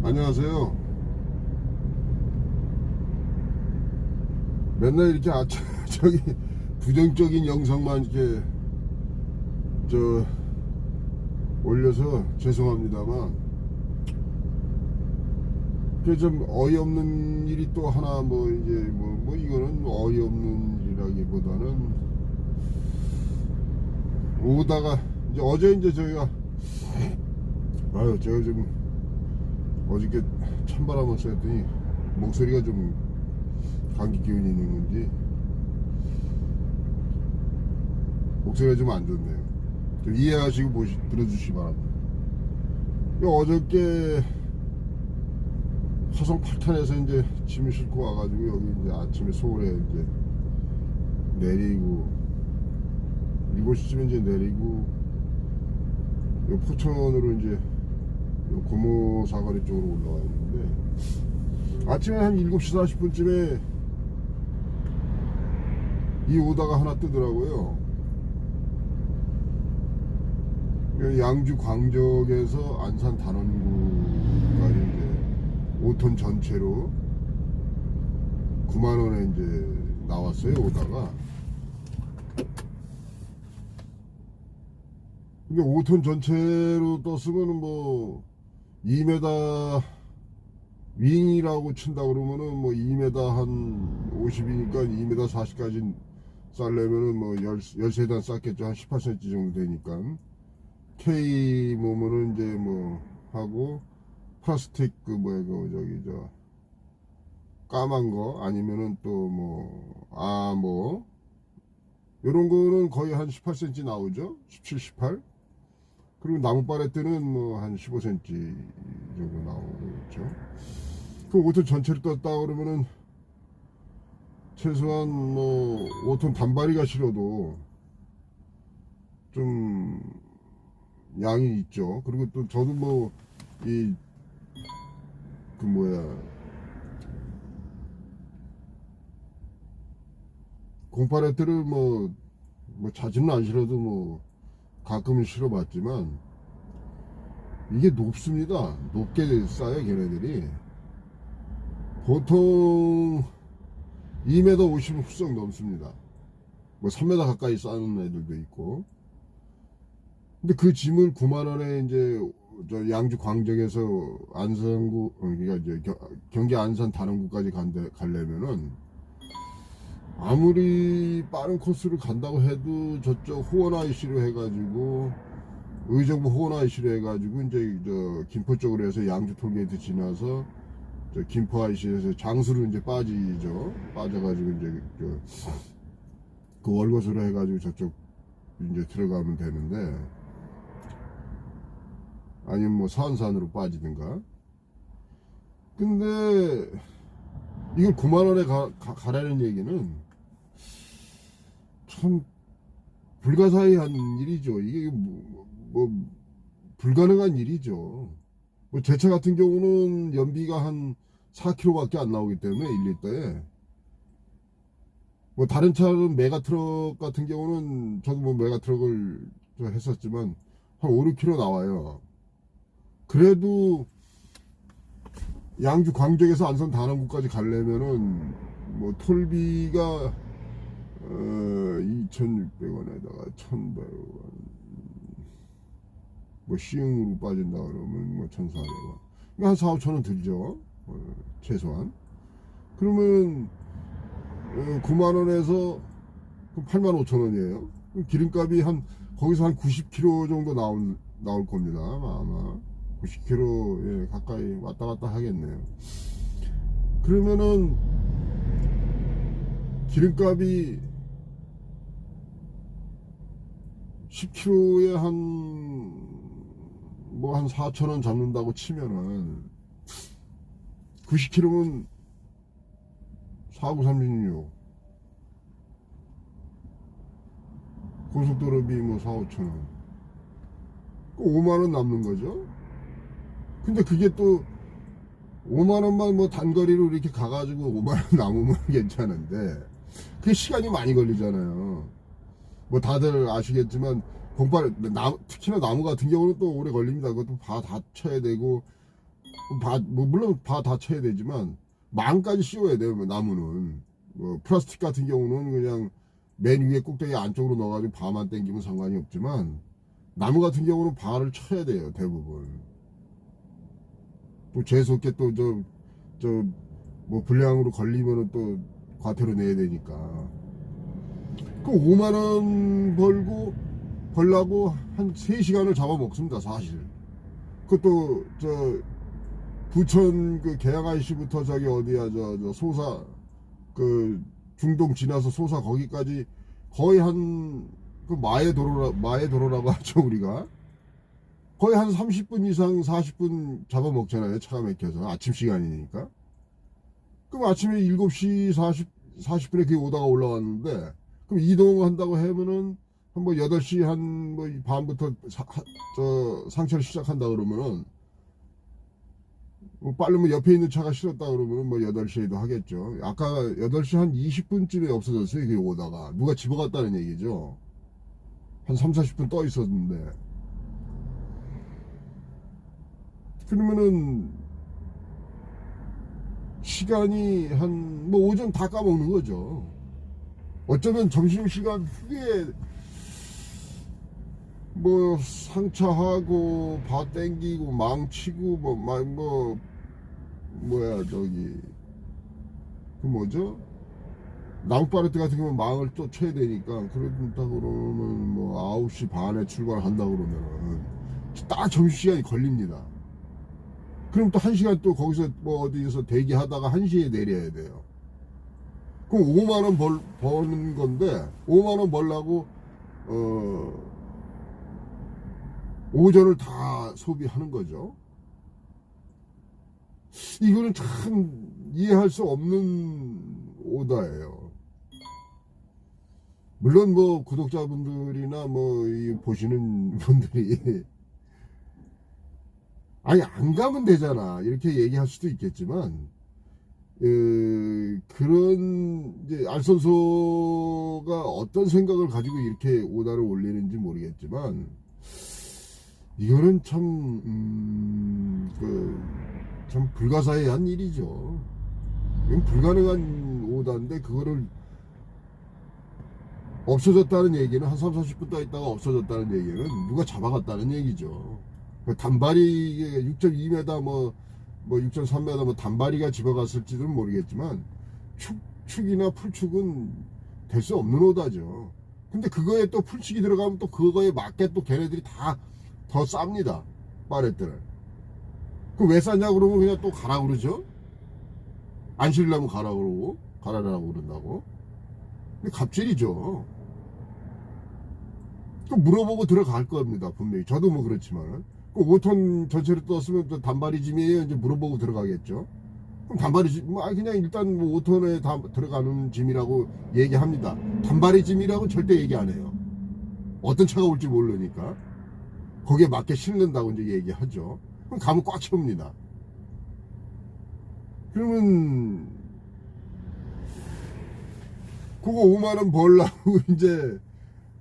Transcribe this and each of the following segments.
안녕하세요. 맨날 이렇게 저기 부정적인 영상만 이렇게 올려서 죄송합니다만, 그 좀 어이없는 일이 또 하나 이거는 어이없는 일이라기보다는 오다가 어제 저희가 제가 좀 어저께 찬바람을 쐈더니 목소리가 좀 감기 기운이 있는 건지 목소리가 좀 안 좋네요. 좀 이해하시고 들어주시기 바랍니다. 어저께 화성 8탄에서 이제 짐을 싣고 와가지고 여기 이제 아침에 서울에 이제 내리고 7시쯤에 이제 내리고 요 포천으로 이제 요 고모 사거리 쪽으로 올라와 있는데, 아침에 한 7시 40분쯤에 이 오다가 하나 뜨더라고요. 양주 광적에서 안산 단원구까지 이제 5톤 전체로 9만원에 이제 나왔어요, 오다가. 근데 5톤 전체로 떴으면은 2m 윙이라고 친다 그러면은 2m 한 50이니까 2m 40까지 쌀려면은 13단 쌌겠죠. 한 18cm 정도 되니까. K 모면은 이제 하고, 플라스틱 까만 거 아니면은 요런 거는 거의 한 18cm 나오죠. 17, 18. 그리고 나무 파레트는 한 15cm 정도 나오겠죠. 그 5톤 전체를 떴다 그러면은 최소한 5톤 단발이가 실어도 좀 양이 있죠. 그리고 또 저도 공파레트를 자주는 안 실어도 가끔은 실어봤지만 이게 높습니다. 높게 쌓여 걔네들이. 보통 2m 50은 훌쩍 넘습니다. 3m 가까이 쌓는 애들도 있고. 근데 그 짐을 9만원에 이제 양주 광적에서 안산구, 그러니까 이제 경기 안산 단원구까지 가려면은 아무리 빠른 코스를 간다고 해도 저쪽 호원 IC로 해가지고, 의정부 호원 IC로 해가지고 이제 김포 쪽으로 해서 양주 톨게이트 지나서 김포 IC에서 장수로 이제 빠져가지고 이제 그 월곶으로 해가지고 저쪽 이제 들어가면 되는데, 아니면 서안산으로 빠지든가. 근데 이걸 9만원에 가라는 얘기는 참 불가사의한 일이죠. 이게 불가능한 일이죠. 제 차 같은 경우는 연비가 한 4km 밖에 안 나오기 때문에 1리터에. 다른 차는 메가트럭 같은 경우는, 저도 메가트럭을 했었지만 한 5, 6km 나와요. 그래도 양주 광적에서 안산 단원구까지 가려면은 톨비가 2,600원에다가 1,100원, 시흥으로 빠진다 그러면 1,400원, 한 4, 5천원 들죠, 최소한. 그러면 9만원에서 85,000원이에요 기름값이 거기서 한 90km 정도 나올 겁니다. 아마 90km 가까이 왔다 갔다 하겠네요. 그러면은 기름값이 10km에 한 4,000원 잡는다고 치면은 90km면 4936 고속도로비 4, 5천원, 5만원 남는 거죠. 근데 그게 또 5만원만 단거리로 이렇게 가가지고 5만원 남으면 괜찮은데, 그게 시간이 많이 걸리잖아요. 다들 아시겠지만 특히나 나무 같은 경우는 또 오래 걸립니다. 그것도 다 쳐야 되고, 뭐 물론 바 다 쳐야 되지만 망까지 씌워야 돼요. 나무는 뭐 플라스틱 같은 경우는 그냥 맨 위에 꼭대기 안쪽으로 넣어가지고 바만 당기면 상관이 없지만 나무 같은 경우는 바를 쳐야 돼요. 대부분 또 재수없게 또 뭐 불량으로 걸리면은 또 과태료 내야 되니까 그 5만 원 벌라고 한 3시간을 잡아먹습니다. 사실 그것도 부천 그 계양 IC부터 저기 어디야 저 소사 그 중동 지나서 소사 거기까지 거의 한 그 마의 도로라고 하죠. 우리가 거의 한 30분 이상 40분 잡아먹잖아요. 차가 막혀서 아침 시간이니까. 그럼 아침에 7시 40분에 그게 오다가 올라왔는데 그럼 이동한다고 하면은 한 뭐 8시 한 뭐 반부터 상차를 시작한다 그러면은 뭐 빠르면 옆에 있는 차가 실었다 그러면 뭐 8시에도 하겠죠. 아까 8시 한 20분쯤에 없어졌어요. 그게 오다가 누가 집어갔다는 얘기죠. 한 3, 40분 떠 있었는데 그러면은 시간이 한 뭐 오전 다 까먹는 거죠. 어쩌면 점심시간 후에 뭐 상차하고 바 땡기고 망치고 뭐야 저기 그 뭐죠 나무파레트 같은 경우는 망을 또 쳐야 되니까 그러다 그러면 뭐 9시 반에 출발한다 그러면은 딱 점심시간이 걸립니다. 그럼 또 1시간 또 거기서 뭐 어디서 대기하다가 1시에 내려야 돼요. 그럼 5만 원 버는 건데 5만 원 벌라고 오전을 다 소비하는 거죠. 이거는 참 이해할 수 없는 오다예요. 물론 뭐 구독자분들이나 뭐 이 보시는 분들이 아니 안 가면 되잖아 이렇게 얘기할 수도 있겠지만 그런 이제 알선소가 어떤 생각을 가지고 이렇게 오다를 올리는지 모르겠지만 이거는 참 불가사의한 일이죠. 이건 불가능한 오다인데 그거를 없어졌다는 얘기는 한 3, 40분 떠 있다가 없어졌다는 얘기는 누가 잡아갔다는 얘기죠. 단발이 6.2m 뭐 6.3m 뭐 단발이가 집어갔을지는 모르겠지만 축이나 풀축은 될 수 없는 오다죠. 근데 그거에 또 풀축이 들어가면 또 그거에 맞게 또 걔네들이 다 더 쌉니다. 파레트를. 그 왜 싸냐 그러면 그냥 또 가라 그러죠. 안 실려면 가라 그러고 가라라고 그런다고. 근데 갑질이죠. 또 물어보고 들어갈 겁니다. 분명히 저도 뭐 그렇지만 그 5톤 전체를 떴으면 또 단발이짐이에요. 이제 물어보고 들어가겠죠. 그럼 단발이짐 뭐 그냥 일단 뭐 5톤에 다 들어가는 짐이라고 얘기합니다. 단발이짐이라고 절대 얘기 안 해요. 어떤 차가 올지 모르니까 거기에 맞게 실는다고 이제 얘기하죠. 그럼 가면 꽉 채웁니다. 그러면 그거 5만 원 벌라고 이제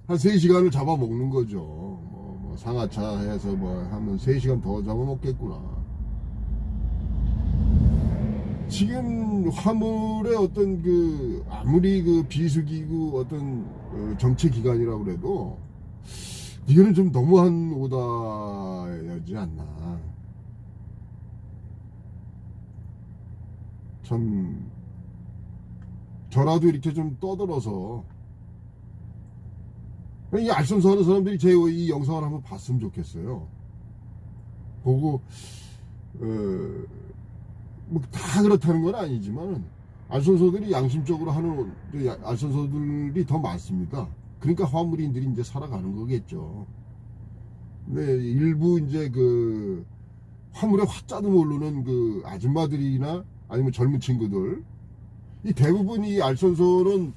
한 3시간을 잡아먹는 거죠. 뭐 상하차 해서 뭐 하면 3시간 더 잡아먹겠구나. 지금 화물의 어떤 그 아무리 그 비수기구 어떤 정체기간이라고 그래도 이거는 좀 너무한 오다였지 않나. 참 저라도 이렇게 좀 떠들어서 이 알선소 하는 사람들이 제 이 영상을 한번 봤으면 좋겠어요. 보고 뭐 다 그렇다는 건 아니지만 알선소들이 양심적으로 하는 알선소들이 더 많습니다. 그러니까 화물인들이 이제 살아가는 거겠죠. 근데 일부 이제 그 화물에 화자도 모르는 그 아줌마들이나 아니면 젊은 친구들 이 대부분 이 알선소는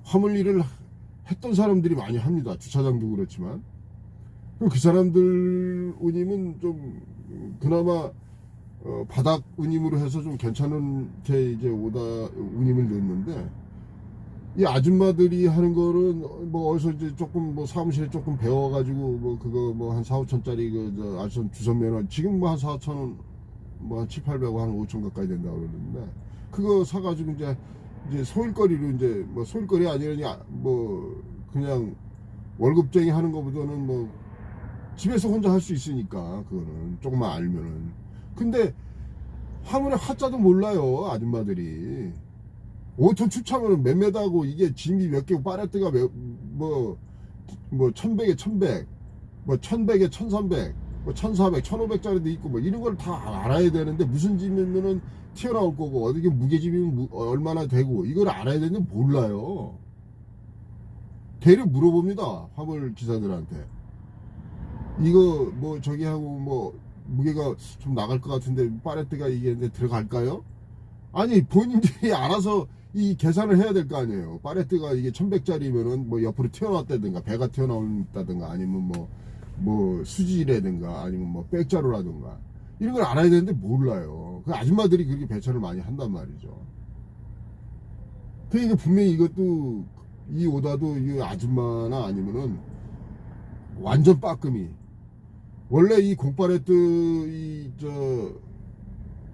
화물 일을 했던 사람들이 많이 합니다. 주차장도 그렇지만 그 사람들 운임은 좀 그나마 바닥 운임으로 해서 좀 괜찮은 게 이제 오다 운임을 넣는데 이 아줌마들이 하는 거는 뭐 어디서 이제 조금 뭐 사무실에 조금 배워가지고 뭐 그거 뭐 한 4, 5천짜리 그 알선 주선 면허 지금 뭐 한 4, 5천 원 뭐 7, 800원 한 5천 가까이 된다고 그러는데 그거 사가지고 이제 소일거리로 이제 뭐 소일거리 아니라 뭐 그냥 월급쟁이 하는 것보다는 뭐 집에서 혼자 할 수 있으니까 그거는 조금만 알면은. 근데 화물에 화자도 몰라요 아줌마들이. 5톤 추차면은 몇 메다고 이게 짐이 몇 개고 파레트가 뭐 1100에 1100 뭐 1100에 1300 뭐 1400 1500짜리도 있고 뭐 이런 걸 다 알아야 되는데 무슨 짐이면은 튀어나올 거고 어떻게 무게짐이면 얼마나 되고 이걸 알아야 되는데 몰라요. 대려 물어봅니다 화물 기사들한테. 이거 뭐 저기 하고 뭐 무게가 좀 나갈 것 같은데 파레트가 이게 이제 들어갈까요? 아니 본인들이 알아서 이 계산을 해야 될 거 아니에요. 파레트가 이게 1100짜리면은 뭐 옆으로 튀어나왔다든가 배가 튀어나온다든가 아니면 뭐 수지라든가 아니면 뭐 백자루라든가 이런 걸 알아야 되는데 몰라요. 그 아줌마들이 그렇게 배차를 많이 한단 말이죠. 그러니까 분명히 이것도 이 오다도 이 아줌마나 아니면은 완전 빠끔이. 원래 이 공파레트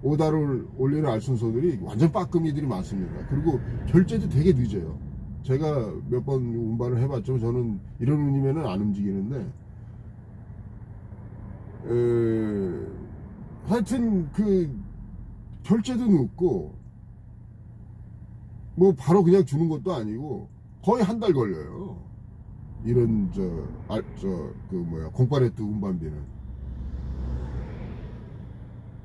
오다를 올리는 알순소들이 완전 빠끔이들이 많습니다. 그리고 결제도 되게 늦어요. 제가 몇 번 운반을 해봤죠. 저는 이런 운이면은 안 움직이는데 하여튼 그 결제도 늦고 뭐 바로 그냥 주는 것도 아니고 거의 한 달 걸려요. 이런 공파레트 운반비는.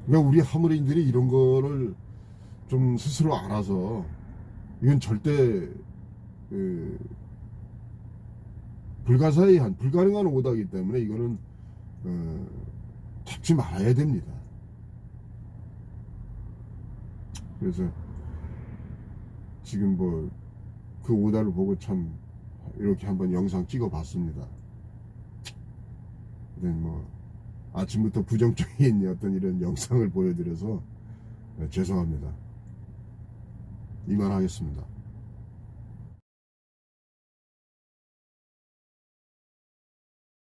그러니까 우리 화물인들이 이런 거를 좀 스스로 알아서 이건 절대 불가능한 오다기 때문에 이거는 잡지 말아야 됩니다. 그래서 지금 뭐 그 오다를 보고 참 이렇게 한번 영상 찍어 봤습니다. 근데 뭐 아침부터 부정적인 어떤 이런 영상을 보여드려서 죄송합니다. 이만하겠습니다.